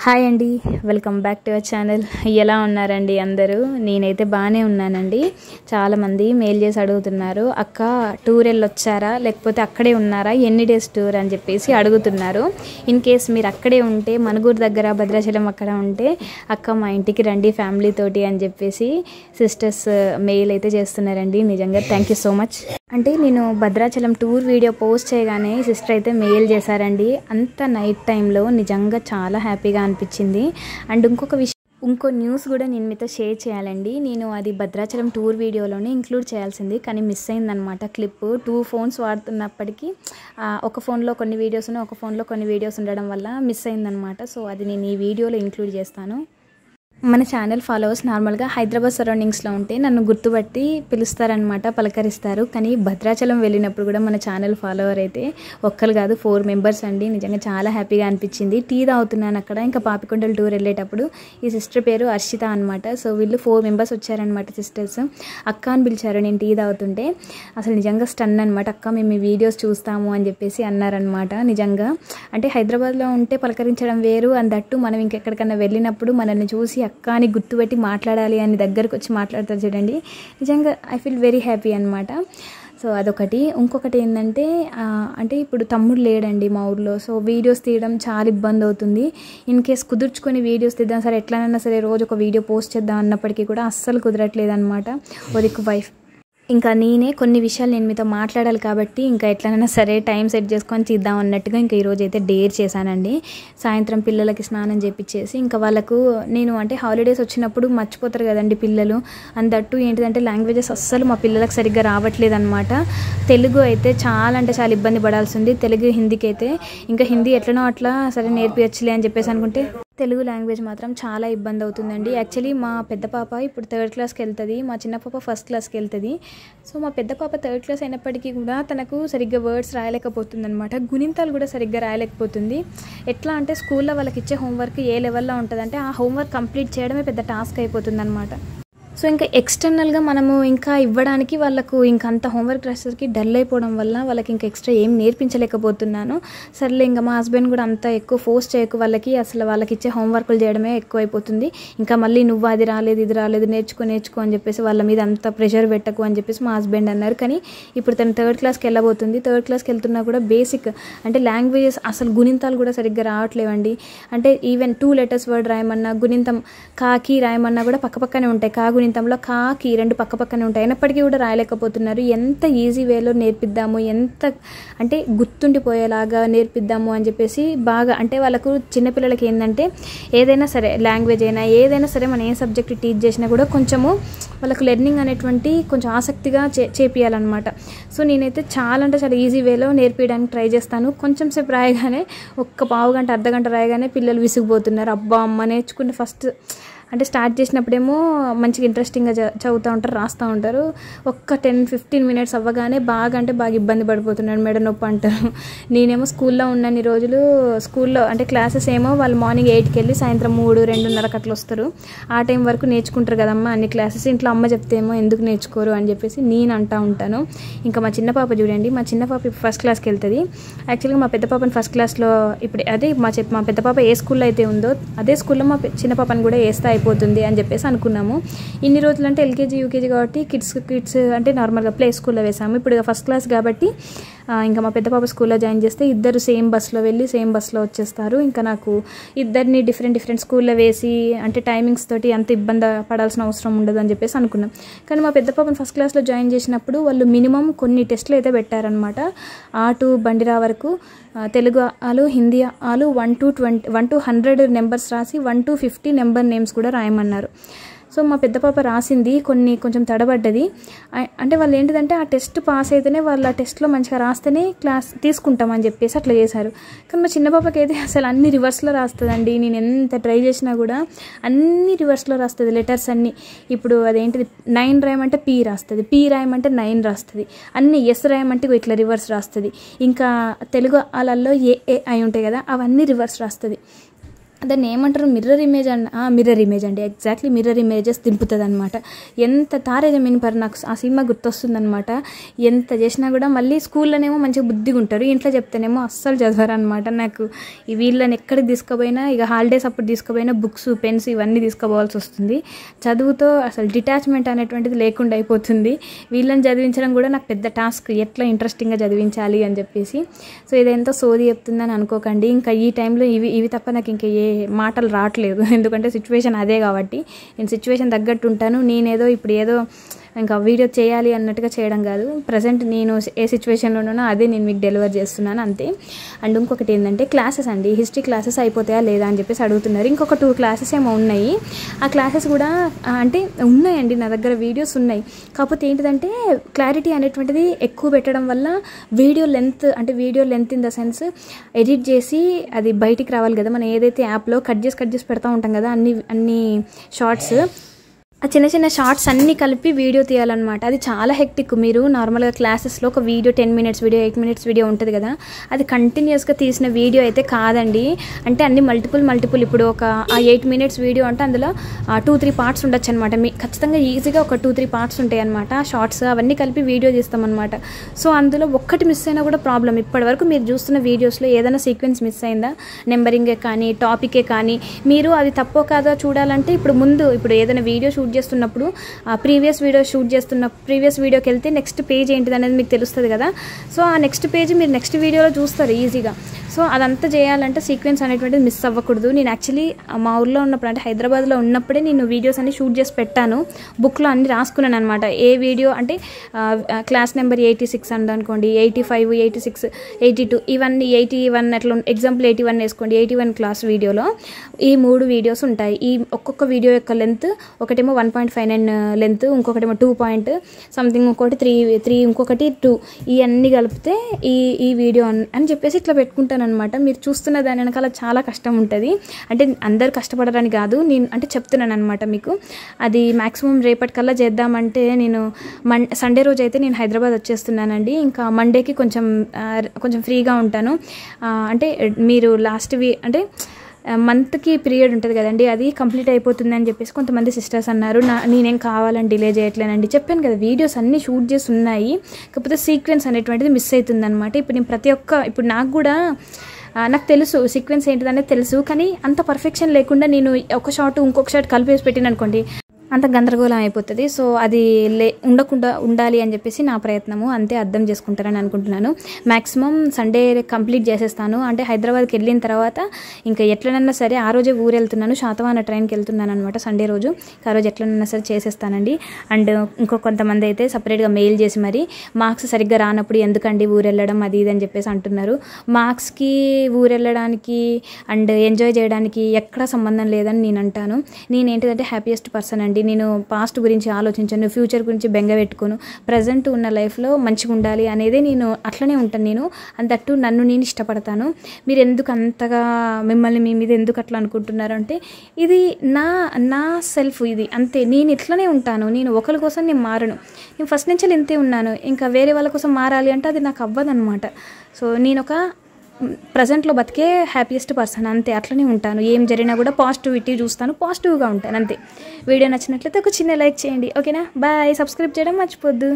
Hi అండి, welcome back to our channel. ఎలా ఉన్నారండి అందరూ? నేనైతే బాగానే ఉన్నానండి. చాలామంది మెయిల్ చేసి అడుగుతున్నారు, అక్క టూర్ వెళ్ళొచ్చారా లేకపోతే అక్కడే ఉన్నారా, ఎన్ని డేస్ టూర్ అని చెప్పేసి అడుగుతున్నారు. ఇన్ కేస్ మీరు అక్కడే ఉంటే, మనుగూరు దగ్గర భద్రాచలం అక్కడ ఉంటే, అక్క మా ఇంటికి రండి ఫ్యామిలీ తోటి అని చెప్పేసి సిస్టర్స్ మెయిల్ అయితే చేస్తున్నారండి. నిజంగా థ్యాంక్ యూ సో మచ్. అంటే నేను భద్రాచలం టూర్ వీడియో పోస్ట్ చేయగానే సిస్టర్ అయితే మెయిల్ చేశారండి. అంత నైట్ టైంలో నిజంగా చాలా హ్యాపీగా అనిపించింది. అండ్ ఇంకో న్యూస్ కూడా నేను మీతో షేర్ చేయాలండి. నేను అది భద్రాచలం టూర్ వీడియోలోనే ఇంక్లూడ్ చేయాల్సింది, కానీ మిస్ అయిందనమాట క్లిప్. 2 ఫోన్స్ వాడుతున్నప్పటికీ ఒక ఫోన్లో కొన్ని వీడియోస్ ఉన్నాయి, ఒక ఫోన్లో కొన్ని వీడియోస్ ఉండడం వల్ల మిస్ అయిందనమాట. సో అది నేను ఈ వీడియోలో ఇంక్లూడ్ చేస్తాను. మన ఛానల్ ఫాలోవర్స్ నార్మల్గా హైదరాబాద్ సరౌండింగ్స్లో ఉంటే నన్ను గుర్తుపట్టి పిలుస్తారనమాట, పలకరిస్తారు. కానీ భద్రాచలం వెళ్ళినప్పుడు కూడా మన ఛానల్ ఫాలోవర్ అయితే ఒక్కరు కాదు 4 మెంబర్స్ అండి. నిజంగా చాలా హ్యాపీగా అనిపించింది. టీ తాగుతున్నాను అక్కడ, ఇంకా పాపికొండల టూర్ వెళ్ళేటప్పుడు. ఈ సిస్టర్ పేరు హర్షిత అనమాట. సో వీళ్ళు 4 మెంబర్స్ వచ్చారనమాట సిస్టర్స్. అక్క అని పిలిచారు నేను టీ తాగుతుంటే. అసలు నిజంగా స్టన్ అనమాట. అక్క మేము ఈ వీడియోస్ చూస్తాము అని చెప్పేసి అన్నారనమాట. నిజంగా అంటే హైదరాబాద్లో ఉంటే పలకరించడం వేరు, అందట్టు మనం ఇంకెక్కడికన్నా వెళ్ళినప్పుడు మనల్ని చూసి అక్క అని గుర్తుపెట్టి మాట్లాడాలి అని దగ్గరకు వచ్చి మాట్లాడతారు చూడండి. నిజంగా ఐ ఫీల్ వెరీ హ్యాపీ అనమాట. సో అదొకటి. ఇంకొకటి ఏంటంటే అంటే ఇప్పుడు తమ్ముడు లేడండి మా ఊర్లో. సో వీడియోస్ తీయడం చాలా ఇబ్బంది అవుతుంది. ఇన్ కేస్ కుదుర్చుకొని వీడియోస్ తీద్దాం సరే, ఎట్లనైనా సరే రోజు ఒక వీడియో పోస్ట్ చేద్దాం అన్నప్పటికీ కూడా అస్సలు కుదరట్లేదు అనమాట. ఓదిక్కు వైఫ్, ఇంకా నేనే కొన్ని విషయాలు నేను మీతో మాట్లాడాలి కాబట్టి ఇంకా ఎట్లనైనా సరే టైం సెట్ చేసుకొని చేద్దాం అన్నట్టుగా ఇంకా ఈరోజు అయితే డేర్ చేశానండి. సాయంత్రం పిల్లలకి స్నానం చేపించేసి ఇంకా వాళ్ళకు నేను అంటే హాలిడేస్ వచ్చినప్పుడు మర్చిపోతారు కదండి పిల్లలు. అందట్టు ఏంటిదంటే లాంగ్వేజెస్ అస్సలు మా పిల్లలకు సరిగ్గా రావట్లేదు అనమాట. తెలుగు అయితే చాలా అంటే చాలా ఇబ్బంది పడాల్సి ఉంది. తెలుగు హిందీకి అయితే ఇంకా హిందీ ఎట్లనో అట్లా సరే నేర్పించలే అని చెప్పేసి అనుకుంటే తెలుగు లాంగ్వేజ్ మాత్రం చాలా ఇబ్బంది అవుతుందండి. యాక్చువల్లీ మా పెద్ద పాప ఇప్పుడు 3rd క్లాస్కి వెళ్తుంది, మా చిన్న పాప 1st క్లాస్కి వెళ్తుంది. సో మా పెద్ద పాప 3rd క్లాస్ అయినప్పటికీ కూడా తనకు సరిగ్గా వర్డ్స్ రాయలేకపోతుంది అనమాట. గుణింతాలు కూడా సరిగ్గా రాయలేకపోతుంది. ఎట్లా అంటే స్కూల్లో వాళ్ళకి ఇచ్చే హోంవర్క్ ఏ లెవెల్లో ఉంటుందంటే ఆ హోంవర్క్ కంప్లీట్ చేయడమే పెద్ద టాస్క్ అయిపోతుంది అనమాట. సో ఇంకా ఎక్స్టర్నల్గా మనము ఇంకా ఇవ్వడానికి వాళ్ళకు ఇంకా అంత హోంవర్క్ రాసేసరికి డల్ అయిపోవడం వల్ల వాళ్ళకి ఇంకా ఎక్స్ట్రా ఏం నేర్పించలేకపోతున్నాను. సర్లే ఇంకా మా హస్బెండ్ కూడా అంత ఎక్కువ ఫోర్స్ చేయకు, వాళ్ళకి ఇచ్చే హోంవర్క్లు చేయడమే ఎక్కువ అయిపోతుంది. ఇంకా మళ్ళీ నువ్వు అది రాలేదు ఇది రాలేదు నేర్చుకో అని చెప్పేసి వాళ్ళ మీద అంత ప్రెషర్ పెట్టకు అని చెప్పేసి మా హస్బెండ్ అన్నారు. కానీ ఇప్పుడు తను 3rd క్లాస్కి వెళ్ళబోతుంది. 3rd క్లాస్కి వెళ్తున్నా కూడా బేసిక్ అంటే లాంగ్వేజెస్ అసలు గుణింతాలు కూడా సరిగ్గా రావట్లేవండి. అంటే ఈవెన్ 2 లెటర్స్ వర్డ్ రాయమన్నా, గుణింతం కాకి రాయమన్నా కూడా పక్కపక్కనే ఉంటాయి. గుణింతంలో కాకి 2 పక్కపక్కనే ఉంటాయి, అయినప్పటికీ కూడా రాయలేకపోతున్నారు. ఎంత ఈజీ వేలో నేర్పిద్దాము, ఎంత అంటే గుర్తుండిపోయేలాగా నేర్పిద్దాము అని చెప్పేసి బాగా అంటే వాళ్ళకు చిన్నపిల్లలకి ఏంటంటే ఏదైనా సరే లాంగ్వేజ్ అయినా ఏదైనా సరే మనం ఏ సబ్జెక్ట్ టీచ్ చేసినా కూడా కొంచెము వాళ్ళకు లెర్నింగ్ అనేటువంటి కొంచెం ఆసక్తిగా చేపియాలన్నమాట. సో నేనైతే చాలా అంటే చాలా ఈజీ వేలో నేర్పించడానికి ట్రై చేస్తాను. కొంచెం సేపు రాయగానే ఒక్క పావు గంట అర్ధగంట రాయగానే పిల్లలు విసిగిపోతున్నారు. అబ్బా అమ్మ నేర్చుకుంటే ఫస్ట్ అంటే స్టార్ట్ చేసినప్పుడేమో మంచిగా ఇంట్రెస్టింగ్గా చదువుతూ ఉంటారు, రాస్తూ ఉంటారు. ఒక్క 10-15 మినిట్స్ అవ్వగానే బాగా అంటే బాగా ఇబ్బంది పడిపోతున్నాడు, మెడ నొప్పి అంటారు. నేనేమో స్కూల్లో ఉన్నన్ని రోజులు స్కూల్లో అంటే క్లాసెస్ ఏమో వాళ్ళు మార్నింగ్ 8కి వెళ్ళి సాయంత్రం 3-2:30కి అట్లా వస్తారు. ఆ టైం వరకు నేర్చుకుంటారు కదమ్మా అన్ని క్లాసెస్. ఇంట్లో అమ్మ చెప్తేమో ఎందుకు నేర్చుకోరు అని చెప్పేసి నేను అంటూ ఉంటాను. ఇంకా మా చిన్న పాప చూడండి, మా చిన్న పాప 1st క్లాస్కి వెళ్తుంది. యాక్చువల్గా మా పెద్ద పాపని 1st క్లాస్లో ఇప్పుడు అదే మా పెద్ద పాప ఏ స్కూల్లో అయితే ఉందో అదే స్కూల్లో మా చిన్న పాపని కూడా వేస్తే అయిపోతుంది అని చెప్పేసి అనుకున్నాము. ఇన్ని రోజులు అంటే ఎల్కేజీ యూకేజీ కాబట్టి కిడ్స్ అంటే నార్మల్గా ప్లే స్కూల్లో వేసాము. ఇప్పుడు 1st క్లాస్ కాబట్టి ఇంకా మా పెద్ద పాప స్కూల్లో జాయిన్ చేస్తే ఇద్దరు సేమ్ బస్లో వెళ్ళి సేమ్ బస్లో వచ్చేస్తారు. ఇంకా నాకు ఇద్దరిని డిఫరెంట్ స్కూల్లో వేసి అంటే టైమింగ్స్ తోటి అంత ఇబ్బంది పడాల్సిన అవసరం ఉండదు అని చెప్పేసి అనుకున్నాం. కానీ మా పెద్ద పాపను 1st క్లాస్లో జాయిన్ చేసినప్పుడు వాళ్ళు మినిమం కొన్ని టెస్టులు అయితే పెట్టారనమాట. A to బండిరా వరకు తెలుగు ఆలు, హిందీ ఆలు 1 to 100 నెంబర్స్ రాసి 1 to 50 నెంబర్ నేమ్స్ కూడా రాయమన్నారు. సో మా పెద్ద పాప రాసింది కొంచెం తడబడ్డది. అంటే వాళ్ళు ఏంటిదంటే ఆ టెస్ట్ పాస్ అయితేనే వాళ్ళ టెస్ట్లో మంచిగా రాస్తేనే క్లాస్ తీసుకుంటామని చెప్పేసి అట్లా చేశారు. కానీ మా చిన్న పాపకి అయితే అసలు అన్ని రివర్స్లో రాస్తుందండి. నేను ఎంత ట్రై చేసినా కూడా అన్ని రివర్స్లో రాస్తుంది లెటర్స్ అన్నీ. ఇప్పుడు అదేంటిది 9 రాయమంటే P రాస్తుంది, P రాయమంటే 9 రాస్తుంది, అన్ని S రాయమంటే ఇట్లా రివర్స్ రాస్తుంది. ఇంకా తెలుగు ఆలల్లో ఏ అయి ఉంటాయి కదా అవన్నీ రివర్స్ రాస్తుంది. దాన్ని ఏమంటారు, మిర్రర్ ఇమేజ్ అండి, ఎగ్జాక్ట్లీ మిర్రర్ ఇమేజెస్ దింపుతుంది అనమాట. ఎంత తారే జమీన్ పర్ నాకు ఆ సినిమా గుర్తొస్తుంది అనమాట. ఎంత చేసినా కూడా మళ్ళీ స్కూల్లోనేమో మంచిగా బుద్ధిగా ఉంటారు, ఇంట్లో చెప్తేనేమో అస్సలు చదవరు అనమాట. నాకు ఈ వీళ్ళని ఎక్కడికి తీసుకుపోయినా, ఇక హాలిడేస్ అప్పుడు తీసుకుపోయినా బుక్స్ పెన్స్ ఇవన్నీ తీసుకోవాల్సి వస్తుంది. చదువుతో అసలు డిటాచ్మెంట్ అనేటువంటిది లేకుండా అయిపోతుంది. వీళ్ళని చదివించడం కూడా నాకు పెద్ద టాస్క్, ఎట్లా ఇంట్రెస్టింగ్గా చదివించాలి అని చెప్పేసి. సో ఇదేంతో సోది చెప్తుందని అనుకోకండి. ఇంకా ఈ టైంలో ఇవి తప్ప నాకు ఇంకా ఏ మాటలు రావట్లేదు, ఎందుకంటే సిచ్యువేషన్ అదే కాబట్టి నేను సిచ్యువేషన్ తగ్గట్టు ఉంటాను. నేనేదో ఇప్పుడు ఏదో ఇంకా వీడియో చేయాలి అన్నట్టుగా చేయడం కాదు, ప్రజెంట్ నేను ఏ సిచ్యువేషన్లో ఉన్నానో అదే నేను మీకు డెలివర్ చేస్తున్నాను అంతే. అండ్ ఇంకొకటి ఏంటంటే క్లాసెస్ అండి, హిస్టరీ క్లాసెస్ అయిపోతాయా లేదా అని చెప్పేసి అడుగుతున్నారు. ఇంకొక 2 క్లాసెస్ ఏమో ఉన్నాయి. ఆ క్లాసెస్ కూడా అంటే ఉన్నాయండి, నా దగ్గర వీడియోస్ ఉన్నాయి. కాకపోతే ఏంటిదంటే క్లారిటీ అనేటువంటిది ఎక్కువ పెట్టడం వల్ల video length in the sense edit చేసి అది బయటికి రావాలి కదా. మనం ఏదైతే యాప్లో కట్ చేసి పెడతా ఉంటాం కదా అన్ని షార్ట్స్, ఆ చిన్న చిన్న షార్ట్స్ అన్నీ కలిపి వీడియో తీయాలన్నమాట. అది చాలా హెక్టిక్. మీరు నార్మల్గా క్లాసెస్లో ఒక video 10 minutes video 8 minutes video ఉంటుంది కదా, అది కంటిన్యూస్గా తీసిన వీడియో అయితే కాదండి. అంటే అన్ని మల్టిపుల్ ఇప్పుడు ఒక 8 minutes వీడియో అంటే అందులో 2-3 parts ఉండొచ్చు అనమాట. ఖచ్చితంగా ఈజీగా ఒక 2-3 parts ఉంటాయి అనమాట. షార్ట్స్ అవన్నీ కలిపి వీడియో తీస్తామన్నమాట. సో అందులో ఒక్కటి మిస్ అయినా కూడా ప్రాబ్లం. ఇప్పటివరకు మీరు చూస్తున్న వీడియోస్లో ఏదైనా సీక్వెన్స్ మిస్ అయిందా, నెంబరింగే కానీ టాపికే కానీ, మీరు అది తప్పో కాదో చూడాలంటే ఇప్పుడు ఏదైనా వీడియో షూట్ చేస్తున్నప్పుడు ప్రీవియస్ వీడియోకి వెళ్తే నెక్స్ట్ పేజ్ ఏంటిది అనేది మీకు తెలుస్తుంది కదా. సో ఆ నెక్స్ట్ పేజ్ మీరు నెక్స్ట్ వీడియోలో చూస్తారు ఈజీగా. సో అదంతా చేయాలంటే సీక్వెన్స్ అనేటువంటిది మిస్ అవ్వకూడదు. నేను యాక్చువల్లీ మా ఊర్లో ఉన్నప్పుడు అంటే హైదరాబాద్లో ఉన్నప్పుడే నేను వీడియోస్ అన్ని షూట్ చేసి పెట్టాను, బుక్లో అన్ని రాసుకున్నాను అనమాట. ఏ వీడియో అంటే క్లాస్ నెంబర్ 86 అనుకోండి, 85, 86, 82 ఇవన్నీ 81 అట్లా ఎగ్జాంపుల్ 81 వేసుకోండి. 81 క్లాస్ వీడియోలో ఈ 3 వీడియోస్ ఉంటాయి. ఈ ఒక్కొక్క వీడియో యొక్క లెంత్ ఒకటేమో 1.59 లెంత్, ఇంకొకటేమో 2 point సంథింగ్, ఇంకొకటి 3, ఇంకొకటి 2, ఇవన్నీ కలిపితే ఈ వీడియో అని చెప్పేసి ఇట్లా పెట్టుకుంటాను అనమాట. మీరు చూస్తున్న దాని వెనకాల చాలా కష్టం ఉంటుంది. అంటే అందరు కష్టపడరని కాదు, నేను అంటే చెప్తున్నాను అనమాట మీకు. అది మ్యాక్సిమం రేపటికల్లా చేద్దామంటే నేను సండే రోజు అయితే నేను హైదరాబాద్ వచ్చేస్తున్నానండి. ఇంకా మండేకి కొంచెం ఫ్రీగా ఉంటాను. అంటే మీరు అంటే మంత్కి పీరియడ్ ఉంటుంది కదండి, అది కంప్లీట్ అయిపోతుంది అని చెప్పేసి కొంతమంది సిస్టర్స్ అన్నారు. నేనేం కావాలని డిలే చేయట్లేనండి, చెప్పాను కదా వీడియోస్ అన్నీ షూట్ చేసి ఉన్నాయి, కాకపోతే సీక్వెన్స్ అనేటువంటిది మిస్ అవుతుంది అనమాట. ఇప్పుడు నాకు కూడా నాకు తెలుసు సీక్వెన్స్ ఏంటిదనేది తెలుసు, కానీ అంత పర్ఫెక్షన్ లేకుండా నేను ఒక షాట్ ఇంకొక షాట్ కలిపేసి పెట్టిన అనుకోండి అంత గందరగోళం అయిపోతుంది. సో అది ఉండకుండా ఉండాలి అని చెప్పేసి నా ప్రయత్నము, అంతే అర్థం చేసుకుంటారని అనుకుంటున్నాను. మ్యాక్సిమం సండే కంప్లీట్ చేసేస్తాను. అంటే హైదరాబాద్కి వెళ్ళిన తర్వాత ఇంకా ఎట్లనన్నా సరే ఆ రోజే ఊరు వెళ్తున్నాను, శాతవాహన ట్రైన్కి వెళ్తున్నాను అనమాట సండే రోజు. ఆ రోజు ఎట్లనన్నా సరే చేసేస్తానండి. అండ్ కొంతమంది అయితే సపరేట్గా మెయిల్ చేసి మరి మార్క్స్ సరిగ్గా రానప్పుడు ఎందుకండి ఊరు వెళ్ళడం అది ఇది అని చెప్పేసి అంటున్నారు. మార్క్స్కి ఊరు వెళ్ళడానికి అండ్ ఎంజాయ్ చేయడానికి ఎక్కడా సంబంధం లేదని నేను అంటాను. నేనేంటిదంటే హ్యాపీయెస్ట్ పర్సన్ అండి. నేను పాస్ట్ గురించి ఆలోచించను, ఫ్యూచర్ గురించి బెంగ పెట్టుకోను, ప్రజెంట్ ఉన్న లైఫ్లో మంచిగా ఉండాలి అనేది నేను అట్లనే ఉంటాను. నేను అంతట్టు నన్ను నేను ఇష్టపడతాను. మీరు ఎందుకు అంతగా మిమ్మల్ని మీ మీద ఎందుకు అట్లా అనుకుంటున్నారు అంటే ఇది నా సెల్ఫ్, ఇది అంతే. నేను ఇట్లనే ఉంటాను, నేను ఒకరి కోసం నేను మారను. నేను ఫస్ట్ నుంచి ఇంతే ఉన్నాను, ఇంకా వేరే వాళ్ళ కోసం మారాలి అంటే అది నాకు అవ్వదన్నమాట. సో నేను ఒక ప్రజెంట్లో బతికే హ్యాపీయెస్ట్ పర్సన్ అంతే, అట్లనే ఉంటాను. ఏం జరిగినా కూడా పాజిటివిటీ చూస్తాను, పాజిటివ్గా ఉంటాను అంతే. వీడియో నచ్చినట్లయితే ఒక చిన్న లైక్ చేయండి, ఓకేనా? బాయ్. సబ్స్క్రైబ్ చేయడం మర్చిపోద్దు.